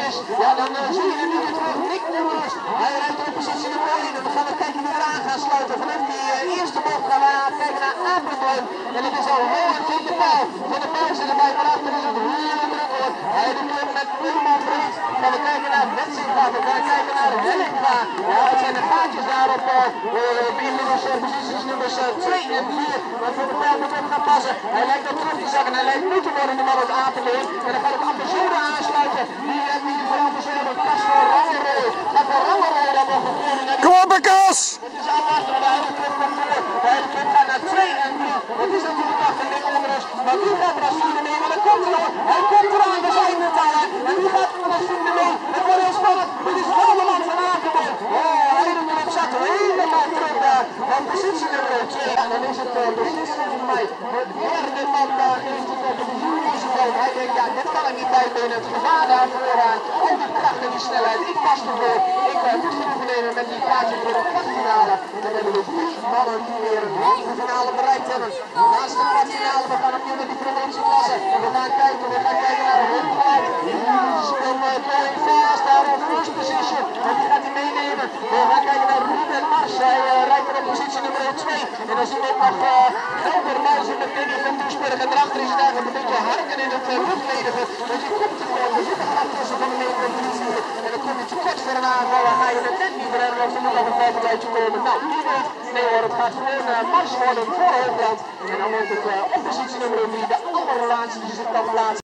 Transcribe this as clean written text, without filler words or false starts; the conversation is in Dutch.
is, ja, dan zie je nu weer terug. Nick Nummers, hij rijdt op positie nummer 1. En we gaan kijken wie eraan gaan sluiten. Vanaf die eerste bocht gaan we kijken naar Apeldoorn. En het is al Holland in de pijl. Van de pijl zit erbij, maar achter is het heel druk hoor. Hij doet hem met helemaal breed. Gaan we kijken naar Wetsinga, we gaan kijken naar Hellinga. Ja, het zijn de gaatjes daarop. Inmiddels posities nummers 2 en 4. Maar voor de pijl moet op gaan passen. Hij lijkt op terug te zakken. Hij lijkt nu te worden de man uit Apeldoorn. En dan gaat ook Ampersode aansluiten. Die voor Ampersode pas voor Rangerol. Gaat voor Rangerol dan nog een keer. Kom op, Kas! Het is aan achter, de hele club komt voor. De hele club gaat naar 2 en 3. Het is natuurlijk achter Nick Nummers. Maar wie gaat er als vierde mee? Maar dat komt er nog. Hij komt eraan, we zijn het al. En wie gaat er als vierde mee? Het wordt heel spannend. Het is Gelderland van Apeldoorn. Oh, de hele club zat er helemaal terug daar. Van positie nummer 2. En dan is het beslist volgens mij. De derde man daar heeft het op de juniorsecoon. Hij denkt, ja, dit kan ik niet bijbenen. Het gevaar daar vooraan. Ook die kracht en die snelheid. Ik pas ervoor. Ik moet genoegen nemen met die plaatje voor de kwartfinale. Dan hebben we 3 mannen die weer een halve finale bereikt hebben. Naast de kwartfinale, we gaan opnieuw naar die promontieklasse. We gaan kijken naar de Hoogland. Die speelt going fast daar op first position. En die gaat hij meenemen. We gaan kijken naar Ruben Mars. Hij rijdt er op positie nummer 2. En dan zien we ook nog Gelder Muizen met Nicky van Doesburg. En daarachter is het eigenlijk een beetje harken in het luchtledige. Want je komt er gewoon, er zit een gat tussen van de medepositie. En dan kom je te kort voor een aanval. Dan ga je het net niet redden. Dan moet nog een buitenluidje komen. Nou, wie weet. Nee hoor, het gaat gewoon Mars worden voor Hoogland. En dan wordt het op positie nummer 3 de allerlaatste die zich kan plaatsen.